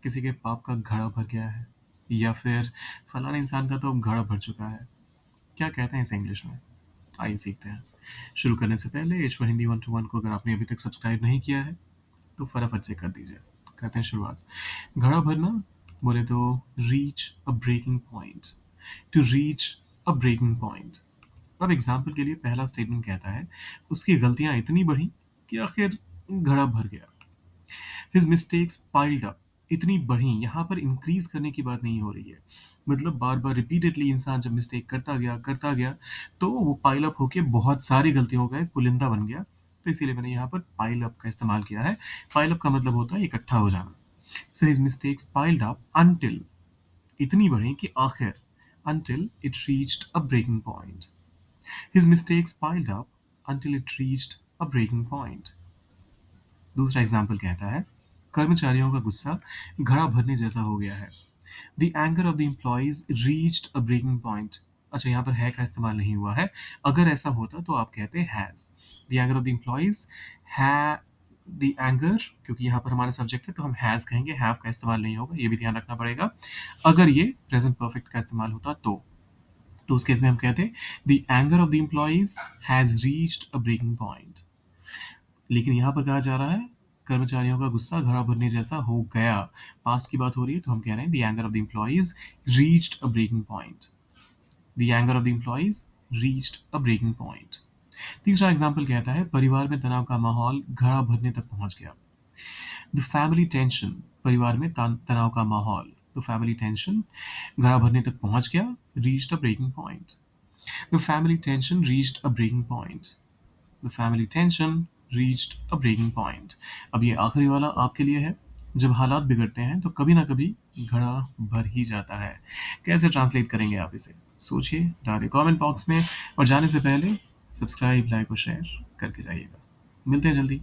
किसी के पाप का घड़ा भर गया है, या फिर फलाने इंसान का तो अब घड़ा भर चुका है। क्या कहते हैं इसे इंग्लिश में? आइए सीखते हैं। शुरू करने से पहले ईश्वर हिंदी 121 को अगर आपने अभी तक सब्सक्राइब नहीं किया है तो फटाफट से कर दीजिए। करते हैं शुरुआत। घड़ा भरना बोले तो reach a breaking point, to reach a breaking point. अब एग्जाम्पल के लिए पहला स्टेटमेंट कहता है उसकी गलतियां इतनी बढ़ी कि आखिर घड़ा भर गया। हिज मिस्टेक्स पाइल्ड अप, इतनी बढ़ी, यहाँ पर इंक्रीज करने की बात नहीं हो रही है। मतलब बार बार रिपीटेडली इंसान जब मिस्टेक करता गया तो वो पाइल अप होके बहुत सारी गलतियों का एक पुलिंदा बन गया। तो इसीलिए मैंने यहाँ पर पाइल अप का इस्तेमाल किया है। पाइल अप का मतलब होता है इकट्ठा हो जाना। So his mistakes piled up until, इतनी बढ़ी कि आखिर, until it reached a breaking point. His mistakes piled up until it reached a breaking point. दूसरा एग्जाम्पल कहता है कर्मचारियों का गुस्सा घड़ा भरने जैसा हो गया है। The anger of the employees reached a breaking point. अच्छा, यहाँ पर है का इस्तेमाल नहीं हुआ है। अगर ऐसा होता तो आप कहते has. The anger of the employees है, द एंगर, क्योंकि यहाँ पर हमारा सब्जेक्ट है तो हम हैज कहेंगे, हैव का इस्तेमाल नहीं होगा, ये भी ध्यान रखना पड़ेगा। अगर ये प्रेजेंट परफेक्ट का इस्तेमाल होता तो उस केस में हम कहते हैं the anger of the employees has reached a breaking point. लेकिन यहाँ पर कहा जा रहा है कर्मचारियों का गुस्सा घड़ा भरने जैसा हो गया। पास्ट की बात हो रही है तो हम कह रहे हैं the anger of the employees reached a breaking point. The anger of the employees reached a breaking point. तीसरा एग्जाम्पल कहता है परिवार में तनाव का माहौल घड़ा भरने तक पहुंच गया। द फैमिली टेंशन, परिवार में तनाव का माहौल, तो फैमिली टेंशन घड़ा भरने तक पहुंच गया, reached a breaking point. The family tension reached a breaking point. The family tension reached a breaking point. अब ये आखिरी वाला आपके लिए है। जब हालात बिगड़ते हैं तो कभी ना कभी घड़ा भर ही जाता है। कैसे ट्रांसलेट करेंगे आप इसे? सोचिए, डालिए कमेंट बॉक्स में। और जाने से पहले सब्सक्राइब, लाइक और शेयर करके जाइएगा। मिलते हैं जल्दी।